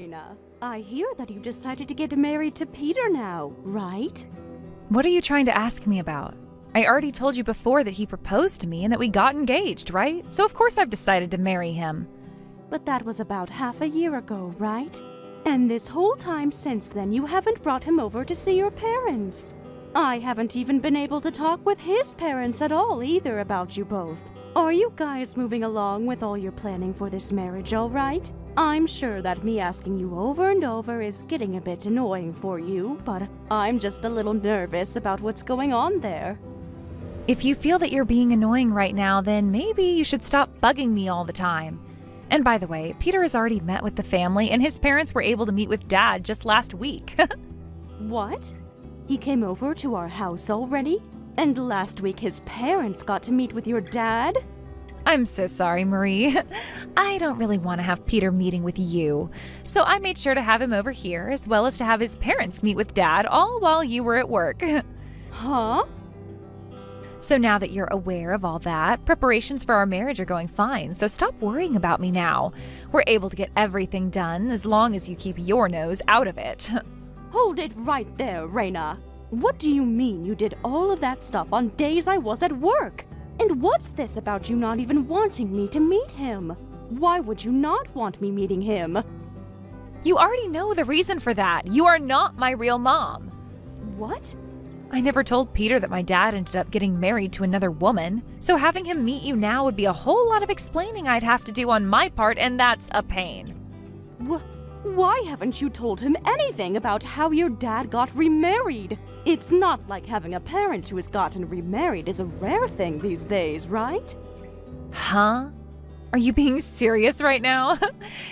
Raina. I hear that you've decided to get married to Peter now, right? What are you trying to ask me about? I already told you before that he proposed to me and that we got engaged, right? So of course I've decided to marry him. But that was about half a year ago, right? And this whole time since then, you haven't brought him over to see your parents. I haven't even been able to talk with his parents at all either about you both. Are you guys moving along with all your planning for this marriage, all right? I'm sure that me asking you over and over is getting a bit annoying for you, but I'm just a little nervous about what's going on there. If you feel that you're being annoying right now, then maybe you should stop bugging me all the time. And by the way, Peter has already met with the family and his parents were able to meet with Dad just last week. What? He came over to our house already? And last week his parents got to meet with your dad? I'm so sorry, Marie. I don't really want to have Peter meeting with you. So I made sure to have him over here as well as to have his parents meet with Dad all while you were at work. Huh? So now that you're aware of all that, preparations for our marriage are going fine, so stop worrying about me now. We're able to get everything done as long as you keep your nose out of it. Hold it right there, Raina. What do you mean you did all of that stuff on days I was at work? And what's this about you not even wanting me to meet him? Why would you not want me meeting him? You already know the reason for that. You are not my real mom. What? I never told Peter that my dad ended up getting married to another woman, so having him meet you now would be a whole lot of explaining I'd have to do on my part, and that's a pain. Why haven't you told him anything about how your dad got remarried? It's not like having a parent who has gotten remarried is a rare thing these days, right? Huh? Are you being serious right now?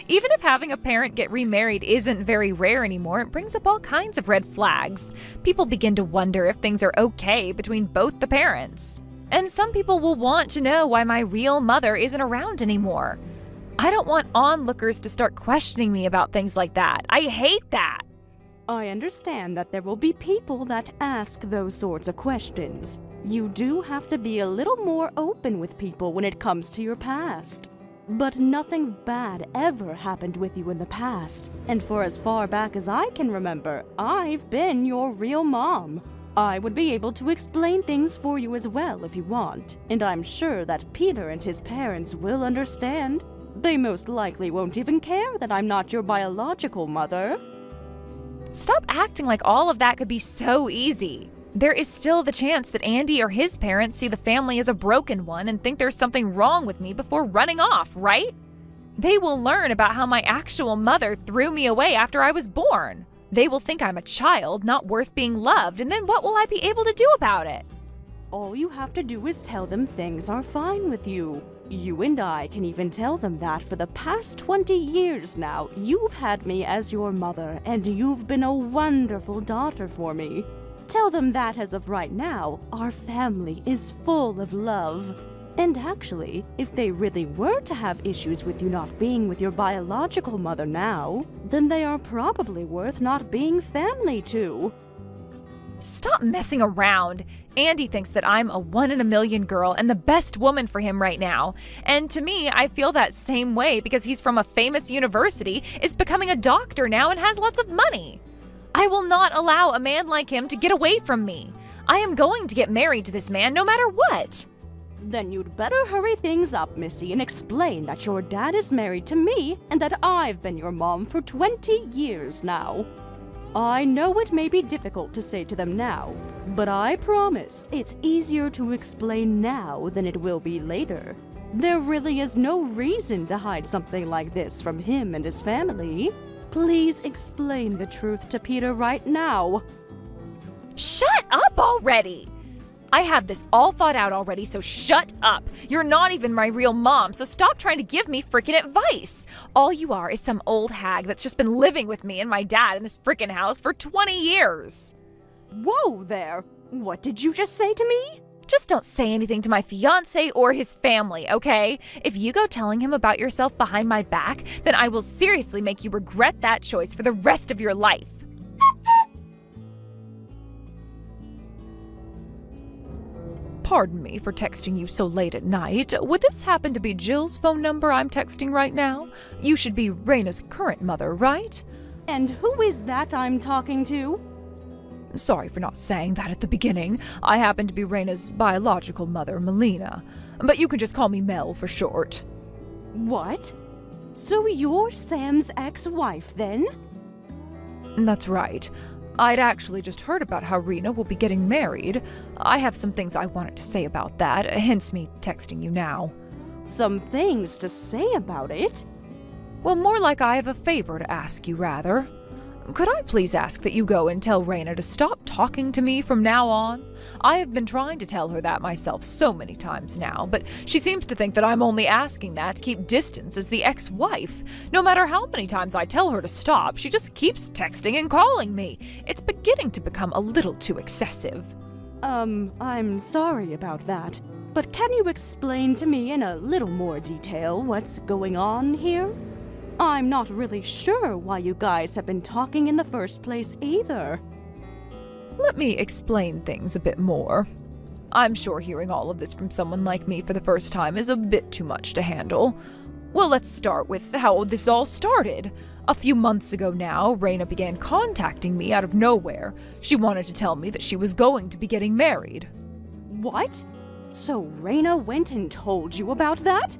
Even if having a parent get remarried isn't very rare anymore, it brings up all kinds of red flags. People begin to wonder if things are okay between both the parents. And some people will want to know why my real mother isn't around anymore. I don't want onlookers to start questioning me about things like that. I hate that. I understand that there will be people that ask those sorts of questions. You do have to be a little more open with people when it comes to your past. But nothing bad ever happened with you in the past. And for as far back as I can remember, I've been your real mom. I would be able to explain things for you as well if you want. And I'm sure that Peter and his parents will understand. They most likely won't even care that I'm not your biological mother. Stop acting like all of that could be so easy. There is still the chance that Andy or his parents see the family as a broken one and think there's something wrong with me before running off, right? They will learn about how my actual mother threw me away after I was born. They will think I'm a child, not worth being loved, and then what will I be able to do about it? All you have to do is tell them things are fine with you. You and I can even tell them that for the past 20 years now, you've had me as your mother, and you've been a wonderful daughter for me. Tell them that as of right now, our family is full of love. And actually, if they really were to have issues with you not being with your biological mother now, then they are probably worth not being family to. Stop messing around. Andy thinks that I'm a 1 in a million girl and the best woman for him right now. And to me, I feel that same way because he's from a famous university, is becoming a doctor now, and has lots of money. I will not allow a man like him to get away from me. I am going to get married to this man no matter what. Then you'd better hurry things up, Missy, and explain that your dad is married to me and that I've been your mom for 20 years now. I know it may be difficult to say to them now, but I promise it's easier to explain now than it will be later. There really is no reason to hide something like this from him and his family. Please explain the truth to Peter right now. Shut up already! I have this all thought out already, so shut up. You're not even my real mom, so stop trying to give me frickin' advice. All you are is some old hag that's just been living with me and my dad in this frickin' house for 20 years. Whoa there! What did you just say to me? Just don't say anything to my fiancé or his family, okay? If you go telling him about yourself behind my back, then I will seriously make you regret that choice for the rest of your life. Pardon me for texting you so late at night. Would this happen to be Jill's phone number I'm texting right now? You should be Raina's current mother, right? And who is that I'm talking to? Sorry for not saying that at the beginning. I happen to be Raina's biological mother, Melina. But you can just call me Mel for short. What? So you're Sam's ex-wife, then? That's right. I'd actually just heard about how Rena will be getting married. I have some things I wanted to say about that, hence me texting you now. Some things to say about it? Well, more like I have a favor to ask you, rather. Could I please ask that you go and tell Rena to stop talking to me from now on? I have been trying to tell her that myself so many times now, but she seems to think that I'm only asking that to keep distance as the ex-wife. No matter how many times I tell her to stop, she just keeps texting and calling me. It's beginning to become a little too excessive. I'm sorry about that. But can you explain to me in a little more detail what's going on here? I'm not really sure why you guys have been talking in the first place either. Let me explain things a bit more. I'm sure hearing all of this from someone like me for the first time is a bit too much to handle. Well, let's start with how this all started. A few months ago now, Rena began contacting me out of nowhere. She wanted to tell me that she was going to be getting married. What? So Rena went and told you about that?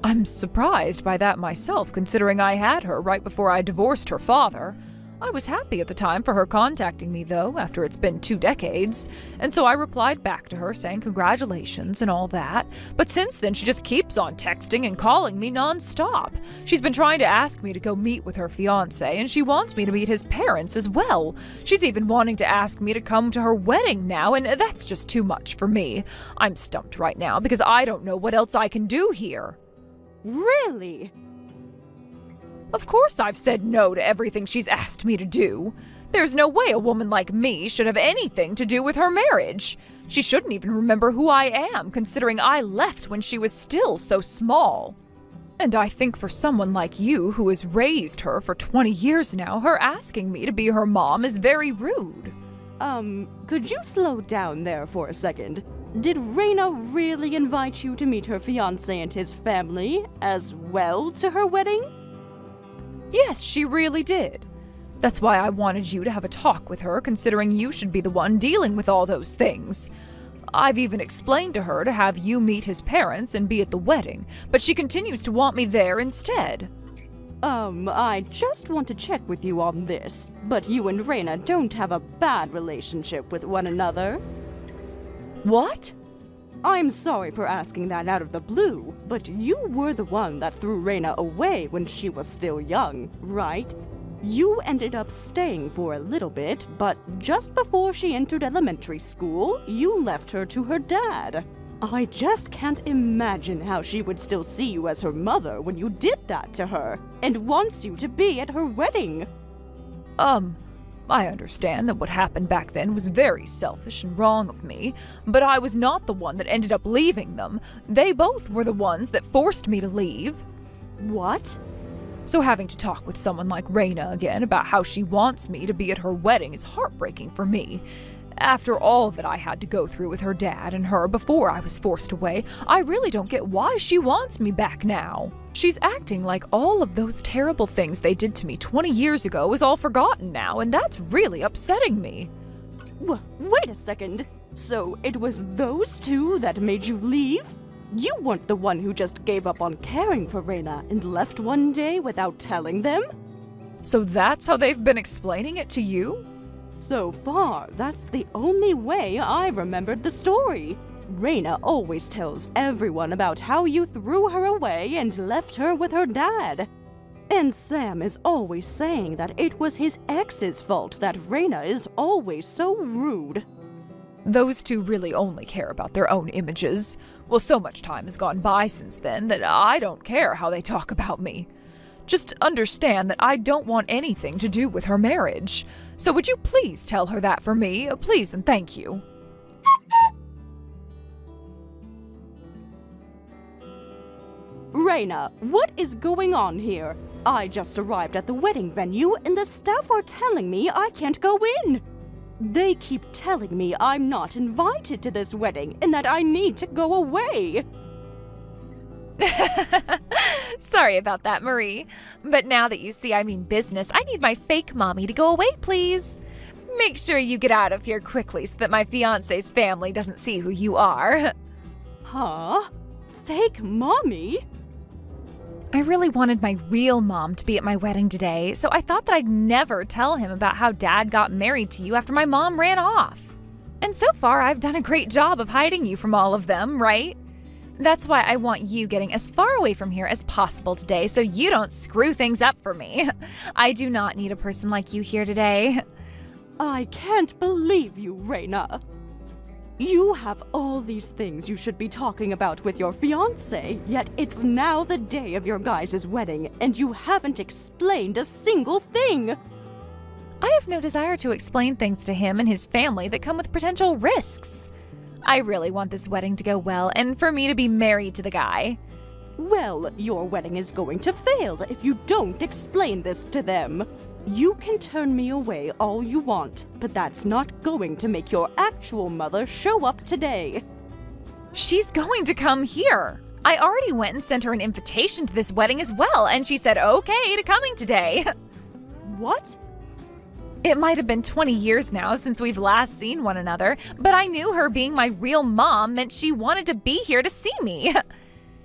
I'm surprised by that myself, considering I had her right before I divorced her father. I was happy at the time for her contacting me, though, after it's been 2 decades, and so I replied back to her saying congratulations and all that. But since then, she just keeps on texting and calling me non-stop. She's been trying to ask me to go meet with her fiancé, and she wants me to meet his parents as well. She's even wanting to ask me to come to her wedding now, and that's just too much for me. I'm stumped right now because I don't know what else I can do here. Really? Of course I've said no to everything she's asked me to do. There's no way a woman like me should have anything to do with her marriage. She shouldn't even remember who I am, considering I left when she was still so small. And I think for someone like you who has raised her for 20 years now, her asking me to be her mom is very rude. Could you slow down there for a second? Did Rena really invite you to meet her fiancé and his family as well to her wedding? Yes, she really did. That's why I wanted you to have a talk with her, considering you should be the one dealing with all those things. I've even explained to her to have you meet his parents and be at the wedding, but she continues to want me there instead. I just want to check with you on this, but you and Rena don't have a bad relationship with one another. What? I'm sorry for asking that out of the blue, but you were the one that threw Rena away when she was still young, right? You ended up staying for a little bit, but just before she entered elementary school, you left her to her dad. I just can't imagine how she would still see you as her mother when you did that to her, and wants you to be at her wedding. I understand that what happened back then was very selfish and wrong of me, but I was not the one that ended up leaving them. They both were the ones that forced me to leave. What? So having to talk with someone like Rena again about how she wants me to be at her wedding is heartbreaking for me. After all that I had to go through with her dad and her before I was forced away, I really don't get why she wants me back now. She's acting like all of those terrible things they did to me 20 years ago is all forgotten now, and that's really upsetting me. Wait a second. So it was those two that made you leave? You weren't the one who just gave up on caring for Rena and left one day without telling them? So that's how they've been explaining it to you? So far, that's the only way I remembered the story. Rena always tells everyone about how you threw her away and left her with her dad. And Sam is always saying that it was his ex's fault that Rena is always so rude. Those two really only care about their own images. Well, so much time has gone by since then that I don't care how they talk about me. Just understand that I don't want anything to do with her marriage. So would you please tell her that for me? Please and thank you. Rena, what is going on here? I just arrived at the wedding venue and the staff are telling me I can't go in. They keep telling me I'm not invited to this wedding and that I need to go away. Sorry about that, Marie. But now that you see I mean business, I need my fake mommy to go away, please. Make sure you get out of here quickly so that my fiancé's family doesn't see who you are. Huh? Fake mommy? I really wanted my real mom to be at my wedding today, so I thought that I'd never tell him about how Dad got married to you after my mom ran off. And so far, I've done a great job of hiding you from all of them, right? That's why I want you getting as far away from here as possible today so you don't screw things up for me. I do not need a person like you here today. I can't believe you, Reina. You have all these things you should be talking about with your fiancé, yet it's now the day of your guys' wedding, and you haven't explained a single thing. I have no desire to explain things to him and his family that come with potential risks. I really want this wedding to go well and for me to be married to the guy. Well, your wedding is going to fail if you don't explain this to them. You can turn me away all you want, but that's not going to make your actual mother show up today. She's going to come here. I already went and sent her an invitation to this wedding as well, and she said okay to coming today. What? It might have been 20 years now since we've last seen one another, but I knew her being my real mom meant she wanted to be here to see me.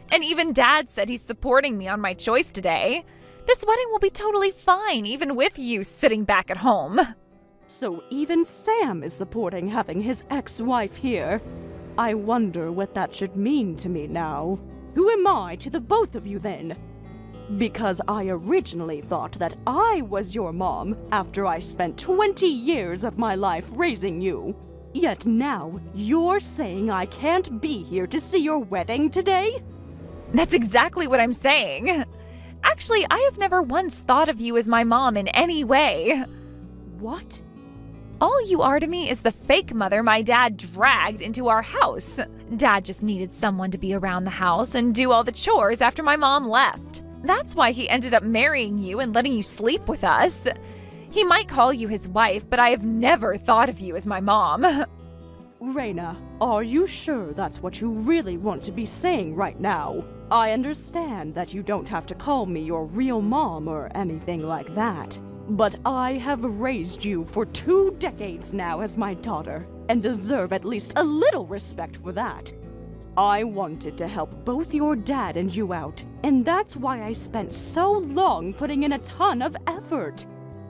And even Dad said he's supporting me on my choice today. This wedding will be totally fine, even with you sitting back at home. So even Sam is supporting having his ex-wife here. I wonder what that should mean to me now. Who am I to the both of you then? Because I originally thought that I was your mom after I spent 20 years of my life raising you. Yet now you're saying I can't be here to see your wedding today? That's exactly what I'm saying. Actually, I have never once thought of you as my mom in any way. What? All you are to me is the fake mother my dad dragged into our house. Dad just needed someone to be around the house and do all the chores after my mom left. That's why he ended up marrying you and letting you sleep with us. He might call you his wife, but I have never thought of you as my mom. Reina, are you sure that's what you really want to be saying right now? I understand that you don't have to call me your real mom or anything like that. But I have raised you for 2 decades now as my daughter, and deserve at least a little respect for that. I wanted to help both your dad and you out, and that's why I spent so long putting in a ton of effort.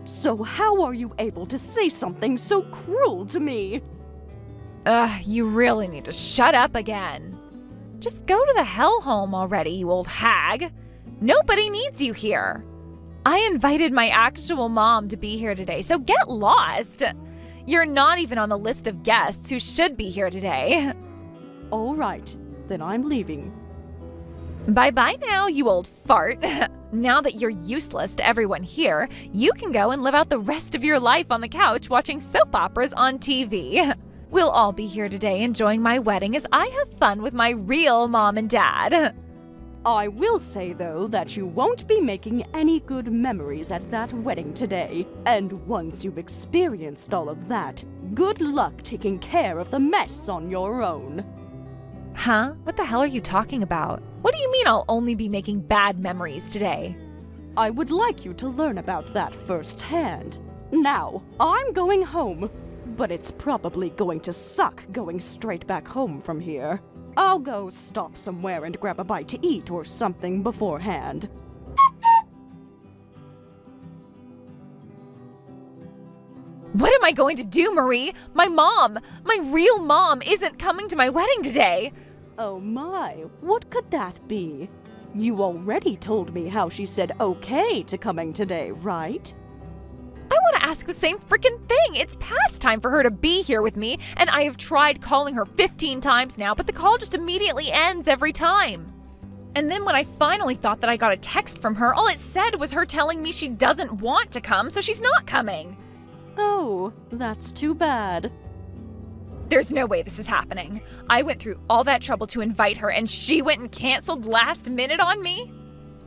So how are you able to say something so cruel to me? You really need to shut up again. Just go to the hellhole already, you old hag. Nobody needs you here. I invited my actual mom to be here today, so get lost. You're not even on the list of guests who should be here today. All right, then I'm leaving. Bye-bye now, you old fart. Now that you're useless to everyone here, you can go and live out the rest of your life on the couch watching soap operas on TV. We'll all be here today enjoying my wedding as I have fun with my real mom and dad. I will say, though, that you won't be making any good memories at that wedding today. And once you've experienced all of that, good luck taking care of the mess on your own. Huh? What the hell are you talking about? What do you mean I'll only be making bad memories today? I would like you to learn about that firsthand. Now, I'm going home, but it's probably going to suck going straight back home from here. I'll go stop somewhere and grab a bite to eat or something beforehand. What am I going to do, Marie? My mom, my real mom, isn't coming to my wedding today. Oh my, what could that be? You already told me how she said okay to coming today, right? I want to ask the same freaking thing. It's past time for her to be here with me, and I have tried calling her 15 times now, but the call just immediately ends every time. And then when I finally thought that I got a text from her, all it said was her telling me she doesn't want to come, so she's not coming. Oh, that's too bad. There's no way this is happening. I went through all that trouble to invite her, and she went and canceled last minute on me?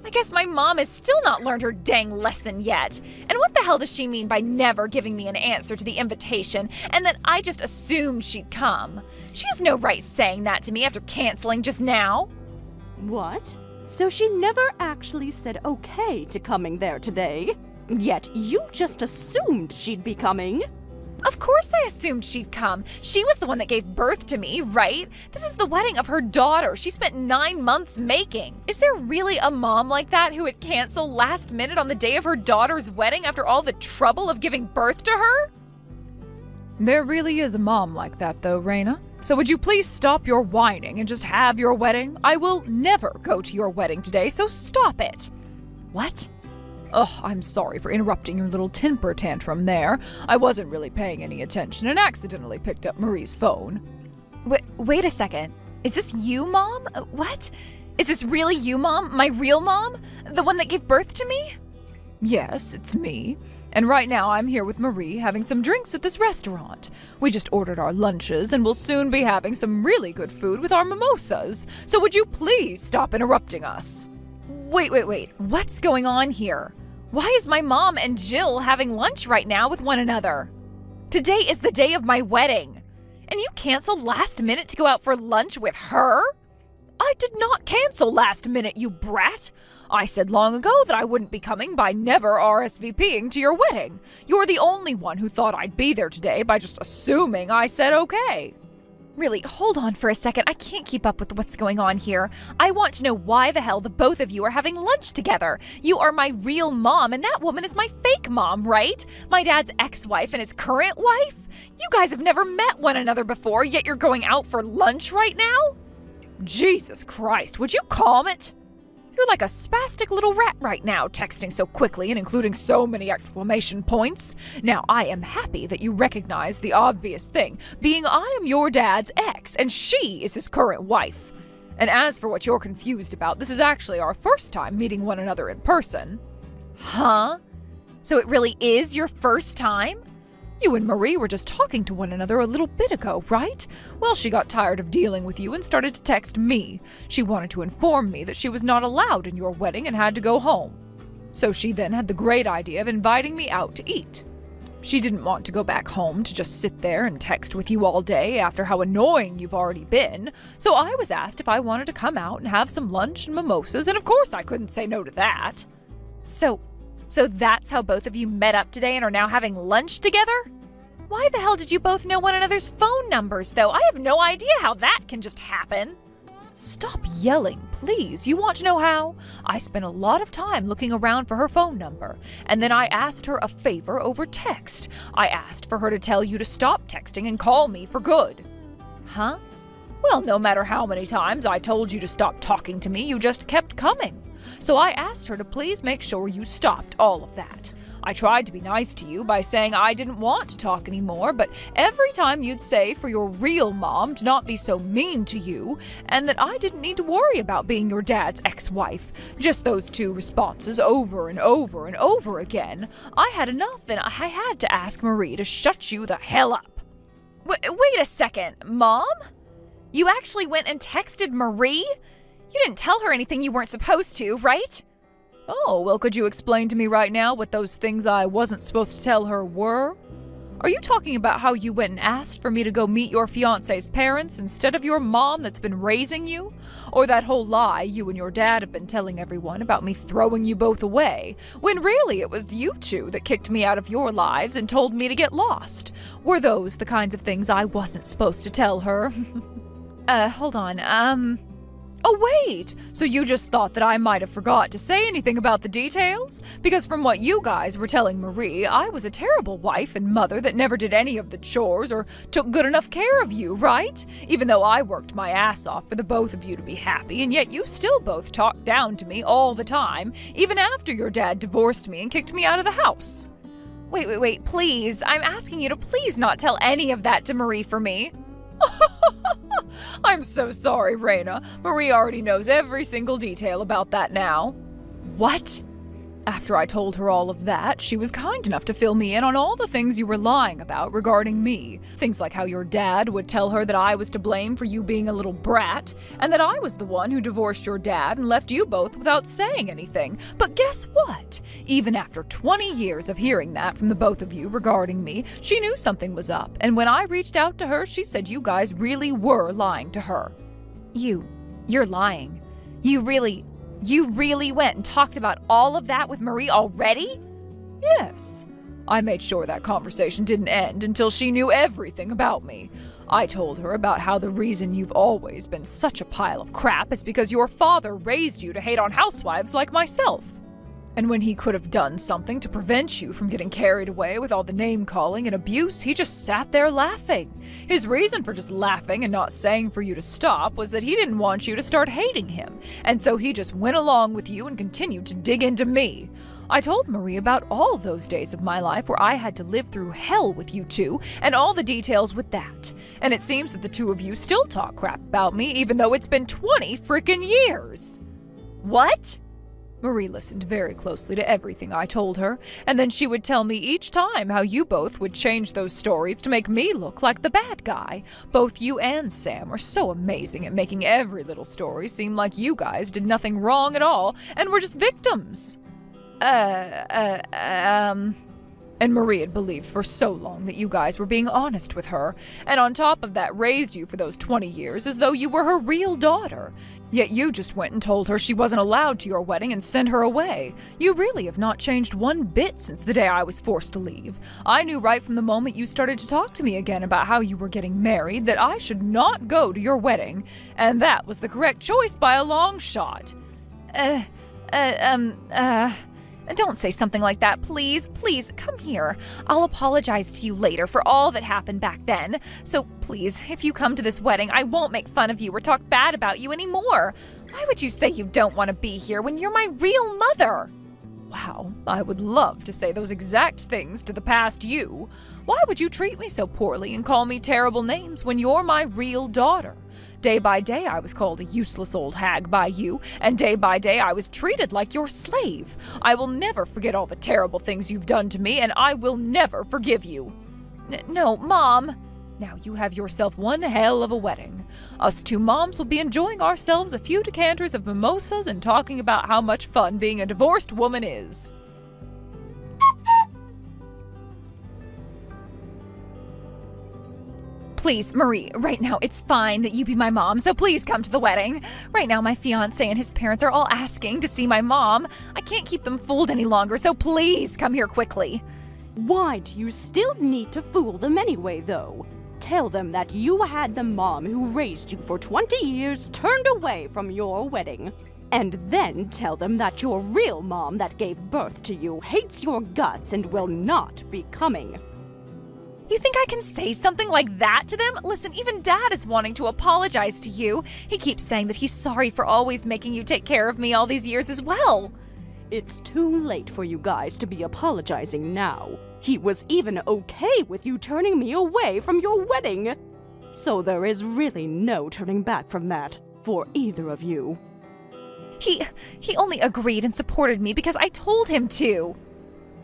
I guess my mom has still not learned her dang lesson yet. And what the hell does she mean by never giving me an answer to the invitation and that I just assumed she'd come? She has no right saying that to me after canceling just now. What? So she never actually said okay to coming there today? Yet you just assumed she'd be coming? Of course I assumed she'd come. She was the one that gave birth to me, right? This is the wedding of her daughter she spent 9 months making. Is there really a mom like that who would cancel last minute on the day of her daughter's wedding after all the trouble of giving birth to her? There really is a mom like that, though, Raina. So would you please stop your whining and just have your wedding? I will never go to your wedding today, so stop it. What? Oh, I'm sorry for interrupting your little temper tantrum there. I wasn't really paying any attention and accidentally picked up Marie's phone. Wait a second. Is this you, Mom? What? Is this really you, Mom? My real mom? The one that gave birth to me? Yes, it's me. And right now I'm here with Marie having some drinks at this restaurant. We just ordered our lunches and will soon be having some really good food with our mimosas. So would you please stop interrupting us? Wait. What's going on here? Why is my mom and Jill having lunch right now with one another? Today is the day of my wedding. And you canceled last minute to go out for lunch with her? I did not cancel last minute, you brat. I said long ago that I wouldn't be coming by never RSVPing to your wedding. You're the only one who thought I'd be there today by just assuming I said okay. Really, hold on for a second. I can't keep up with what's going on here. I want to know why the hell the both of you are having lunch together. You are my real mom, and that woman is my fake mom, right? My dad's ex-wife and his current wife? You guys have never met one another before, yet you're going out for lunch right now? Jesus Christ, would you calm it? You're like a spastic little rat right now, texting so quickly and including so many exclamation points. Now, I am happy that you recognize the obvious thing, being I am your dad's ex, and she is his current wife. And as for what you're confused about, this is actually our first time meeting one another in person. Huh? So it really is your first time? You and Marie were just talking to one another a little bit ago, right? Well, she got tired of dealing with you and started to text me. She wanted to inform me that she was not allowed in your wedding and had to go home. So she then had the great idea of inviting me out to eat. She didn't want to go back home to just sit there and text with you all day after how annoying you've already been. So I was asked if I wanted to come out and have some lunch and mimosas, and of course I couldn't say no to that. So that's how both of you met up today and are now having lunch together? Why the hell did you both know one another's phone numbers, though? I have no idea how that can just happen. Stop yelling, please. You want to know how? I spent a lot of time looking around for her phone number, and then I asked her a favor over text. I asked for her to tell you to stop texting and call me for good. Huh? Well, no matter how many times I told you to stop talking to me, you just kept coming. So I asked her to please make sure you stopped all of that. I tried to be nice to you by saying I didn't want to talk anymore, but every time you'd say for your real mom to not be so mean to you, and that I didn't need to worry about being your dad's ex-wife. Just those two responses over and over and over again. I had enough, and I had to ask Marie to shut you the hell up. Wait a second, Mom? You actually went and texted Marie? You didn't tell her anything you weren't supposed to, right? Oh, well, could you explain to me right now what those things I wasn't supposed to tell her were? Are you talking about how you went and asked for me to go meet your fiancé's parents instead of your mom that's been raising you? Or that whole lie you and your dad have been telling everyone about me throwing you both away, when really it was you two that kicked me out of your lives and told me to get lost? Were those the kinds of things I wasn't supposed to tell her? Hold on, Oh, wait! So you just thought that I might have forgot to say anything about the details? Because from what you guys were telling Marie, I was a terrible wife and mother that never did any of the chores or took good enough care of you, right? Even though I worked my ass off for the both of you to be happy, and yet you still both talked down to me all the time, even after your dad divorced me and kicked me out of the house. Wait, please. I'm asking you to please not tell any of that to Marie for me. I'm so sorry, Raina. Marie already knows every single detail about that now. What? After I told her all of that, she was kind enough to fill me in on all the things you were lying about regarding me. Things like how your dad would tell her that I was to blame for you being a little brat, and that I was the one who divorced your dad and left you both without saying anything. But guess what? Even after 20 years of hearing that from the both of you regarding me, she knew something was up, and when I reached out to her, she said you guys really were lying to her. You're lying. You really went and talked about all of that with Marie already? Yes. I made sure that conversation didn't end until she knew everything about me. I told her about how the reason you've always been such a pile of crap is because your father raised you to hate on housewives like myself. And when he could have done something to prevent you from getting carried away with all the name-calling and abuse, he just sat there laughing. His reason for just laughing and not saying for you to stop was that he didn't want you to start hating him, and so he just went along with you and continued to dig into me. I told Marie about all those days of my life where I had to live through hell with you two, and all the details with that. And it seems that the two of you still talk crap about me, even though it's been 20 freaking years. What? Marie listened very closely to everything I told her, and then she would tell me each time how you both would change those stories to make me look like the bad guy. Both you and Sam were so amazing at making every little story seem like you guys did nothing wrong at all and were just victims. And Marie had believed for so long that you guys were being honest with her, and on top of that raised you for those 20 years as though you were her real daughter. Yet you just went and told her she wasn't allowed to your wedding and sent her away. You really have not changed one bit since the day I was forced to leave. I knew right from the moment you started to talk to me again about how you were getting married that I should not go to your wedding, and that was the correct choice by a long shot. Don't say something like that, please. Please, come here. I'll apologize to you later for all that happened back then. So please, if you come to this wedding, I won't make fun of you or talk bad about you anymore. Why would you say you don't want to be here when you're my real mother? Wow, I would love to say those exact things to the past you. Why would you treat me so poorly and call me terrible names when you're my real daughter? Day by day, I was called a useless old hag by you, and day by day, I was treated like your slave. I will never forget all the terrible things you've done to me, and I will never forgive you. No, Mom. Now you have yourself one hell of a wedding. Us two moms will be enjoying ourselves a few decanters of mimosas and talking about how much fun being a divorced woman is. Please, Marie, right now it's fine that you be my mom, so please come to the wedding. Right now my fiancé and his parents are all asking to see my mom. I can't keep them fooled any longer, so please come here quickly. Why do you still need to fool them anyway, though? Tell them that you had the mom who raised you for 20 years turned away from your wedding. And then tell them that your real mom that gave birth to you hates your guts and will not be coming. You think I can say something like that to them? Listen, even Dad is wanting to apologize to you. He keeps saying that he's sorry for always making you take care of me all these years as well. It's too late for you guys to be apologizing now. He was even okay with you turning me away from your wedding. So there is really no turning back from that for either of you. He only agreed and supported me because I told him to.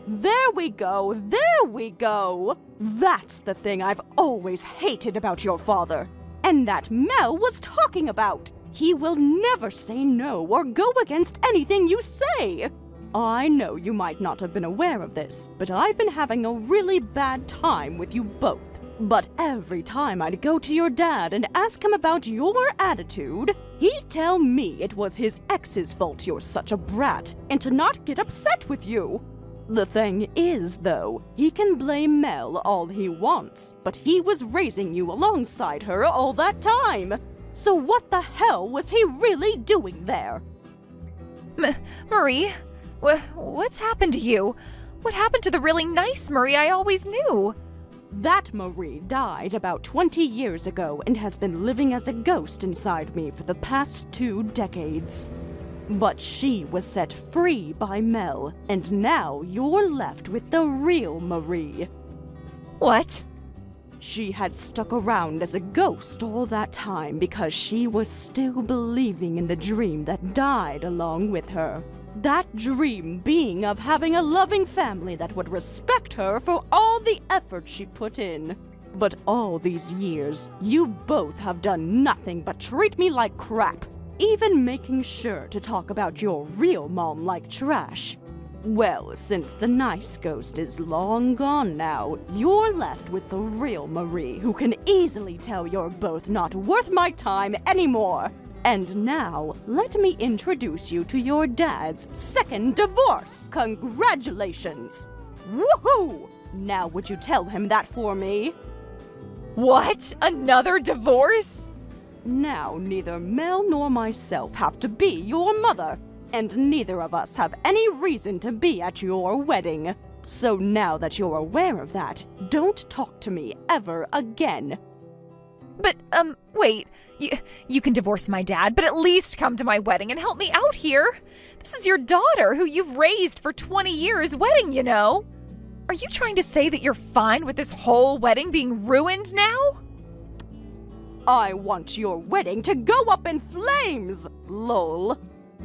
There we go, there we go! That's the thing I've always hated about your father. And that Mel was talking about. He will never say no or go against anything you say. I know you might not have been aware of this, but I've been having a really bad time with you both. But every time I'd go to your dad and ask him about your attitude, he'd tell me it was his ex's fault you're such a brat and to not get upset with you. The thing is, though, he can blame Mel all he wants, but he was raising you alongside her all that time. So what the hell was he really doing there? Marie, what's happened to you? What happened to the really nice Marie I always knew? That Marie died about 20 years ago and has been living as a ghost inside me for the past 2 decades. But she was set free by Mel, and now you're left with the real Marie. What? She had stuck around as a ghost all that time because she was still believing in the dream that died along with her. That dream being of having a loving family that would respect her for all the effort she put in. But all these years, you both have done nothing but treat me like crap, even making sure to talk about your real mom like trash. Well, since the nice ghost is long gone now, you're left with the real Marie, who can easily tell you're both not worth my time anymore. And now, let me introduce you to your dad's second divorce. Congratulations! Woohoo! Now would you tell him that for me? What? Another divorce? Now, neither Mel nor myself have to be your mother, and neither of us have any reason to be at your wedding. So now that you're aware of that, don't talk to me ever again. But, wait. You can divorce my dad, but at least come to my wedding and help me out here. This is your daughter, who you've raised for 20 years, wedding, you know. Are you trying to say that you're fine with this whole wedding being ruined now? I want your wedding to go up in flames, lol.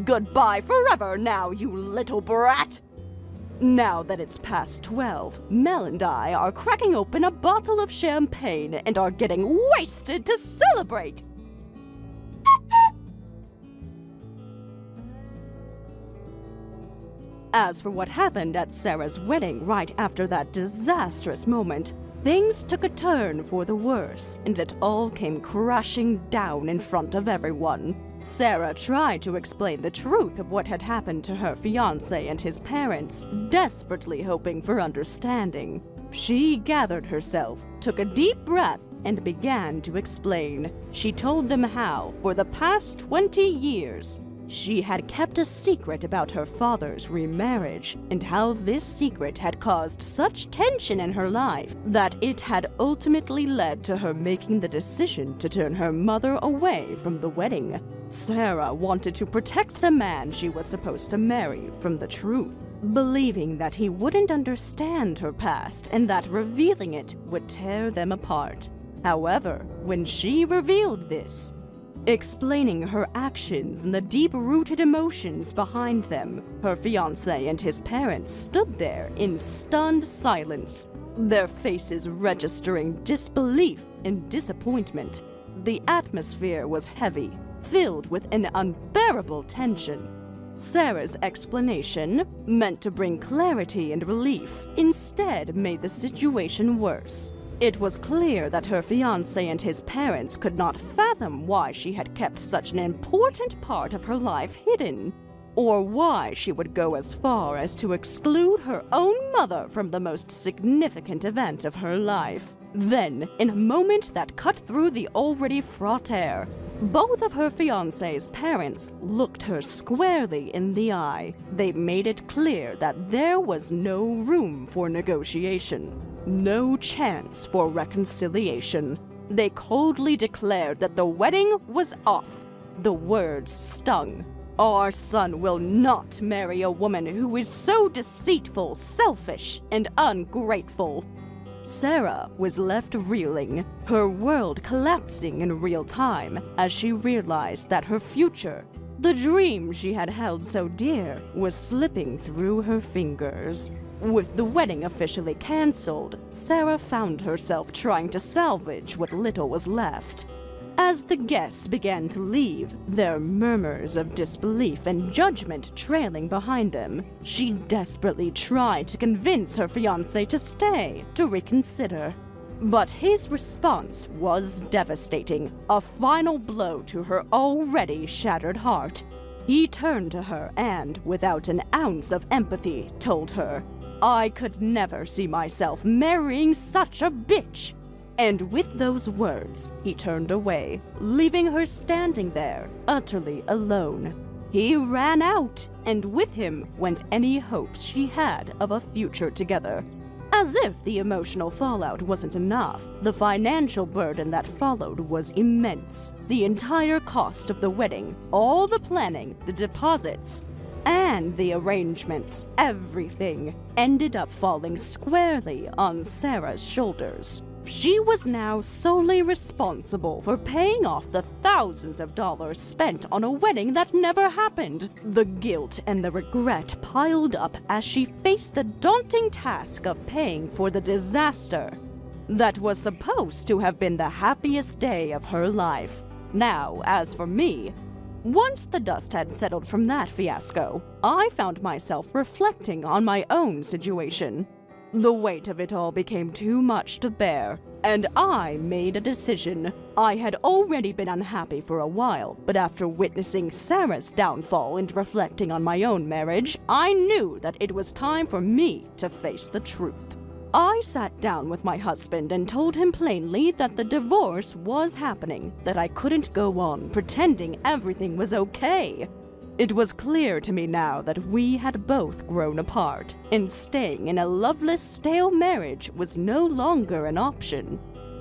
Goodbye forever now, you little brat. Now that it's past 12, Mel and I are cracking open a bottle of champagne and are getting wasted to celebrate. As for what happened at Sarah's wedding right after that disastrous moment, things took a turn for the worse, and it all came crashing down in front of everyone. Sarah tried to explain the truth of what had happened to her fiancé and his parents, desperately hoping for understanding. She gathered herself, took a deep breath, and began to explain. She told them how, for the past 20 years, she had kept a secret about her father's remarriage, and how this secret had caused such tension in her life that it had ultimately led to her making the decision to turn her mother away from the wedding. Sarah wanted to protect the man she was supposed to marry from the truth, believing that he wouldn't understand her past and that revealing it would tear them apart. However, when she revealed this, explaining her actions and the deep-rooted emotions behind them, her fiancé and his parents stood there in stunned silence, their faces registering disbelief and disappointment. The atmosphere was heavy, filled with an unbearable tension. Sarah's explanation, meant to bring clarity and relief, instead made the situation worse. It was clear that her fiancé and his parents could not fathom why she had kept such an important part of her life hidden, or why she would go as far as to exclude her own mother from the most significant event of her life. Then, in a moment that cut through the already fraught air, both of her fiancé's parents looked her squarely in the eye. They made it clear that there was no room for negotiation. No chance for reconciliation. They coldly declared that the wedding was off. The words stung. Our son will not marry a woman who is so deceitful, selfish, and ungrateful. Sarah was left reeling, her world collapsing in real time as she realized that her future, the dream she had held so dear, was slipping through her fingers. With the wedding officially cancelled, Sarah found herself trying to salvage what little was left. As the guests began to leave, their murmurs of disbelief and judgment trailing behind them, she desperately tried to convince her fiancé to stay, to reconsider. But his response was devastating, a final blow to her already shattered heart. He turned to her and, without an ounce of empathy, told her, "I could never see myself marrying such a bitch." And with those words, he turned away, leaving her standing there, utterly alone. He ran out, and with him went any hopes she had of a future together. As if the emotional fallout wasn't enough, the financial burden that followed was immense. The entire cost of the wedding, all the planning, the deposits, and the arrangements, everything, ended up falling squarely on Sarah's shoulders. She was now solely responsible for paying off the thousands of dollars spent on a wedding that never happened. The guilt and the regret piled up as she faced the daunting task of paying for the disaster that was supposed to have been the happiest day of her life. Now, as for me, once the dust had settled from that fiasco, I found myself reflecting on my own situation. The weight of it all became too much to bear, and I made a decision. I had already been unhappy for a while, but after witnessing Sarah's downfall and reflecting on my own marriage, I knew that it was time for me to face the truth. I sat down with my husband and told him plainly that the divorce was happening, that I couldn't go on pretending everything was okay. It was clear to me now that we had both grown apart, and staying in a loveless, stale marriage was no longer an option.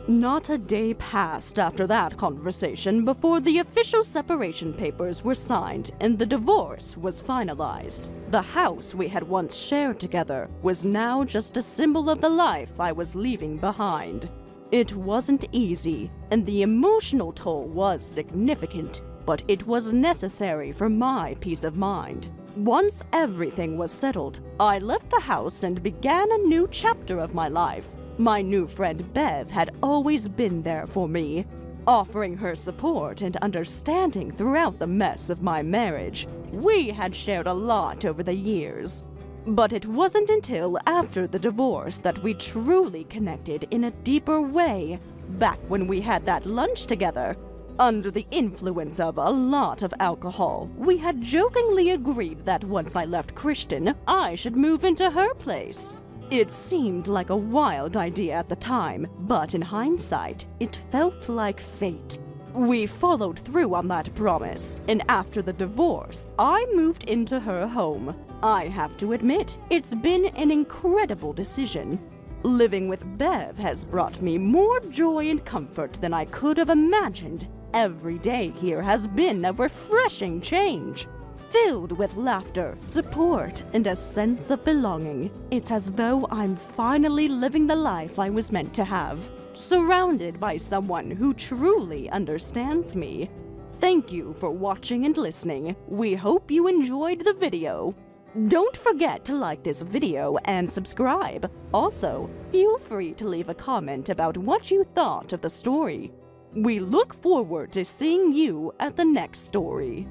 Not a day passed after that conversation before the official separation papers were signed and the divorce was finalized. The house we had once shared together was now just a symbol of the life I was leaving behind. It wasn't easy, and the emotional toll was significant, but it was necessary for my peace of mind. Once everything was settled, I left the house and began a new chapter of my life. My new friend Bev had always been there for me, offering her support and understanding throughout the mess of my marriage. We had shared a lot over the years, but it wasn't until after the divorce that we truly connected in a deeper way. Back when we had that lunch together, under the influence of a lot of alcohol, we had jokingly agreed that once I left Christian, I should move into her place. It seemed like a wild idea at the time, but in hindsight, it felt like fate. We followed through on that promise, and after the divorce, I moved into her home. I have to admit, it's been an incredible decision. Living with Bev has brought me more joy and comfort than I could have imagined. Every day here has been a refreshing change. Filled with laughter, support, and a sense of belonging. It's as though I'm finally living the life I was meant to have, surrounded by someone who truly understands me. Thank you for watching and listening. We hope you enjoyed the video. Don't forget to like this video and subscribe. Also, feel free to leave a comment about what you thought of the story. We look forward to seeing you at the next story.